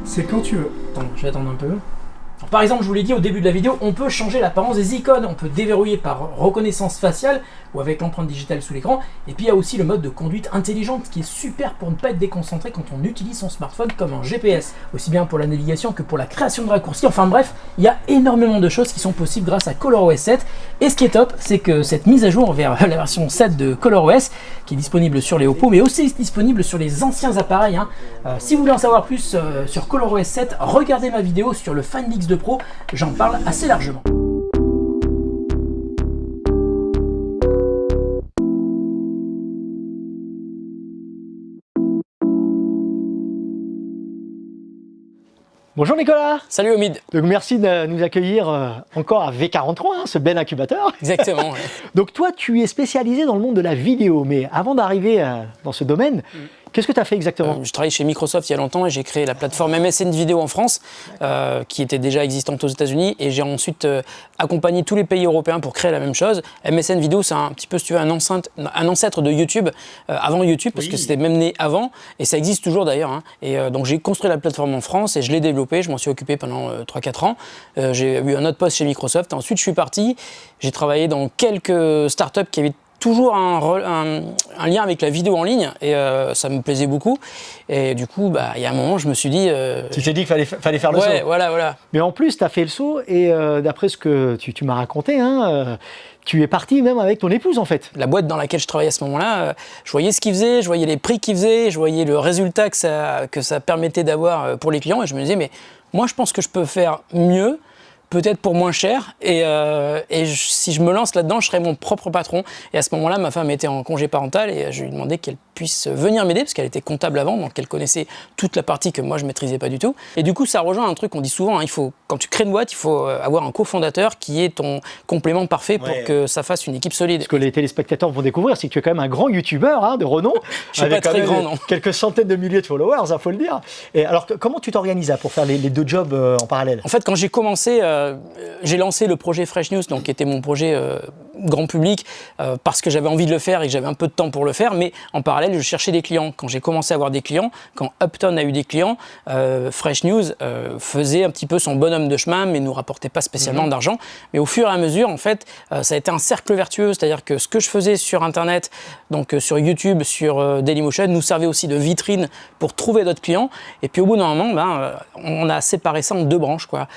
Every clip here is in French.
c'est quand tu veux. Attends, je vais attendre un peu. Alors, par exemple, je vous l'ai dit au début de la vidéo, on peut changer l'apparence des icônes, on peut déverrouiller par reconnaissance faciale ou avec l'empreinte digitale sous l'écran. Et puis il y a aussi le mode de conduite intelligente qui est super pour ne pas être déconcentré quand on utilise son smartphone comme un GPS, aussi bien pour la navigation que pour la création de raccourcis. Enfin bref, il y a énormément de choses qui sont possibles grâce à ColorOS 7. Et ce qui est top, c'est que cette mise à jour vers la version 7 de ColorOS, qui est disponible sur les Oppo, mais aussi disponible sur les anciens appareils. Si vous voulez en savoir plus sur ColorOS 7, regardez ma vidéo sur le Find X2 Pro, j'en parle assez largement. Bonjour Nicolas. Salut Omid. Donc merci de nous accueillir encore à V43, ce bel incubateur. Exactement. Ouais. Donc toi, tu es spécialisé dans le monde de la vidéo, mais avant d'arriver dans ce domaine, qu'est-ce que tu as fait exactement? Je travaille chez Microsoft il y a longtemps et j'ai créé la plateforme MSN Vidéo en France, qui était déjà existante aux États-Unis, et j'ai ensuite accompagné tous les pays européens pour créer la même chose. MSN Vidéo, c'est un petit peu, si tu veux, un ancêtre de YouTube, avant YouTube, parce que c'était même né avant, et ça existe toujours d'ailleurs. Et donc j'ai construit la plateforme en France et je l'ai développée, je m'en suis occupé pendant 3-4 ans. J'ai eu un autre poste chez Microsoft, ensuite je suis parti, j'ai travaillé dans quelques startups qui avaient toujours un lien avec la vidéo en ligne, et ça me plaisait beaucoup. Et du coup, il y a un moment, je me suis dit... Tu t'es dit qu'il fallait faire le saut. Ouais, voilà. Mais en plus, tu as fait le saut, et d'après ce que tu m'as raconté, tu es parti même avec ton épouse en fait. La boîte dans laquelle je travaillais à ce moment-là, je voyais ce qu'ils faisaient, je voyais les prix qu'ils faisaient, je voyais le résultat que ça permettait d'avoir pour les clients, et je me disais, mais moi je pense que je peux faire mieux, peut-être pour moins cher, et si je me lance là-dedans, je serai mon propre patron. Et à ce moment-là, ma femme était en congé parental, et je lui ai demandé qu'elle puisse venir m'aider, parce qu'elle était comptable avant, donc elle connaissait toute la partie que moi je maîtrisais pas du tout. Et du coup, ça rejoint un truc qu'on dit souvent, quand tu crées une boîte, il faut avoir un cofondateur qui est ton complément parfait pour que ça fasse une équipe solide. Ce que les téléspectateurs vont découvrir, c'est que tu es quand même un grand youtubeur de renom. Je suis pas très grand, non. Quelques centaines de milliers de followers, il faut le dire. Et alors, comment tu t'organises pour faire les deux jobs en parallèle? En fait, quand j'ai commencé, j'ai lancé le projet Fresh News, donc qui était mon projet grand public, parce que j'avais envie de le faire et que j'avais un peu de temps pour le faire, mais en parallèle, je cherchais des clients. Quand j'ai commencé à avoir des clients, quand Upton a eu des clients, Fresh News faisait un petit peu son bonhomme de chemin, mais ne nous rapportait pas spécialement d'argent. Mais au fur et à mesure, en fait, ça a été un cercle vertueux, c'est-à-dire que ce que je faisais sur Internet, donc sur YouTube, sur Dailymotion, nous servait aussi de vitrine pour trouver d'autres clients. Et puis au bout d'un moment, on a séparé ça en deux branches, quoi.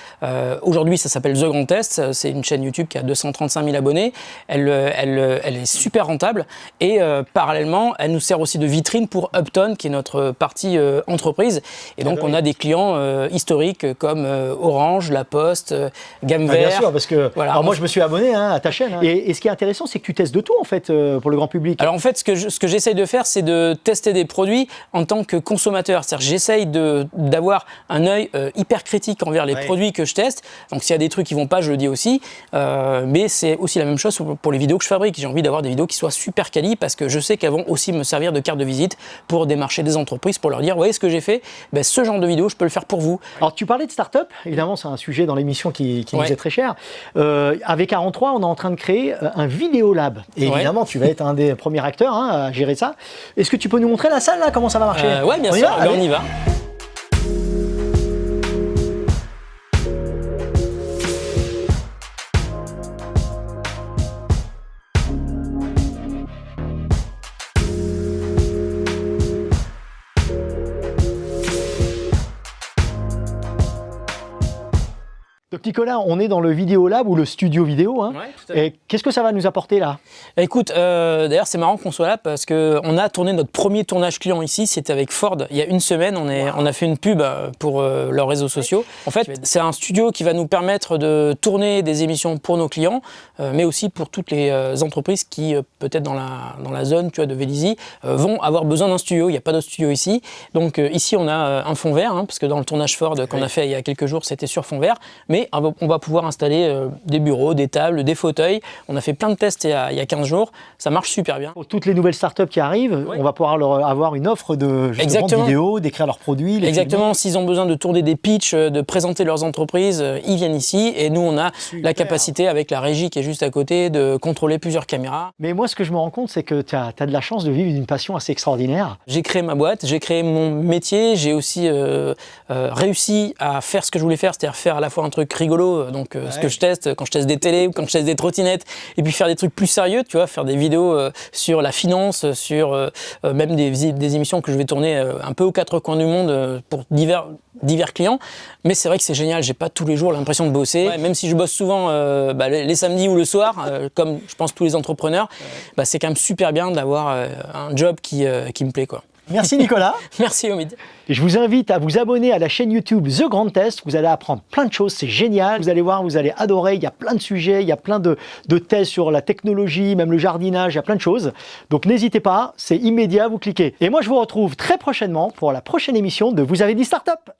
Aujourd'hui, ça s'appelle The Grand Test, c'est une chaîne YouTube qui a 235 000 abonnés. Elle est super rentable, et parallèlement, elle nous sert aussi de vitrine pour Upton, qui est notre partie entreprise. Et donc, on a des clients historiques comme Orange, La Poste, Gamme Vert. Bien sûr, parce que voilà, alors moi, je me suis abonné à ta chaîne. Et ce qui est intéressant, c'est que tu testes de tout, en fait, pour le grand public. Alors, en fait, ce que j'essaye de faire, c'est de tester des produits en tant que consommateur. C'est-à-dire, j'essaye d'avoir un œil hyper critique envers les produits que je teste. Donc, s'il y a des trucs qui vont pas, je le dis aussi. Mais c'est aussi la même chose pour les vidéos que je fabrique. J'ai envie d'avoir des vidéos qui soient super quali, parce que je sais qu'elles vont aussi me servir de carte de visite pour démarcher des entreprises, pour leur dire, vous voyez ce que j'ai fait, ce genre de vidéo, je peux le faire pour vous. Alors tu parlais de start-up, évidemment c'est un sujet dans l'émission qui nous est très cher. Avec 43, on est en train de créer un Vidéolab. Et évidemment, tu vas être un des premiers acteurs à gérer ça. Est-ce que tu peux nous montrer la salle, là, comment ça va marcher? Ouais, bien sûr, on y va. Donc Nicolas, on est dans le Vidéolab ou le studio vidéo. Ouais, tout à fait. Et qu'est-ce que ça va nous apporter là? Écoute, d'ailleurs c'est marrant qu'on soit là, parce qu'on a tourné notre premier tournage client ici, c'était avec Ford. Il y a une semaine, on a fait une pub pour leurs réseaux sociaux. En fait, c'est un studio qui va nous permettre de tourner des émissions pour nos clients, mais aussi pour toutes les entreprises qui, peut-être dans la zone, tu vois, de Vélizy, vont avoir besoin d'un studio. Il n'y a pas d'autre studio ici. Donc ici, on a un fond vert, parce que dans le tournage Ford qu'on a fait il y a quelques jours, c'était sur fond vert. Mais on va pouvoir installer des bureaux, des tables, des fauteuils. On a fait plein de tests il y a 15 jours. Ça marche super bien. Pour toutes les nouvelles startups qui arrivent, on va pouvoir avoir une offre de vidéos, d'écrire leurs produits. Exactement. S'ils ont besoin de tourner des pitchs, de présenter leurs entreprises, ils viennent ici. Et nous, on a la capacité, avec la régie qui est juste à côté, de contrôler plusieurs caméras. Mais moi, ce que je me rends compte, c'est que tu as de la chance de vivre d'une passion assez extraordinaire. J'ai créé ma boîte, j'ai créé mon métier, j'ai aussi réussi à faire ce que je voulais faire, c'est-à-dire faire à la fois un truc rigolo, donc ce que je teste, quand je teste des télés ou quand je teste des trottinettes, et puis faire des trucs plus sérieux, tu vois, faire des vidéos sur la finance, sur même des émissions que je vais tourner un peu aux quatre coins du monde pour divers clients. Mais c'est vrai que c'est génial, j'ai pas tous les jours l'impression de bosser. Ouais, même si je bosse souvent les samedis ou le soir, comme je pense tous les entrepreneurs, c'est quand même super bien d'avoir un job qui me plaît, quoi. Merci Nicolas. Merci Omid. Et je vous invite à vous abonner à la chaîne YouTube The Grand Test. Vous allez apprendre plein de choses, c'est génial. Vous allez voir, vous allez adorer. Il y a plein de sujets, il y a plein de tests sur la technologie, même le jardinage, il y a plein de choses. Donc n'hésitez pas, c'est immédiat, vous cliquez. Et moi je vous retrouve très prochainement pour la prochaine émission de Vous avez dit Startup.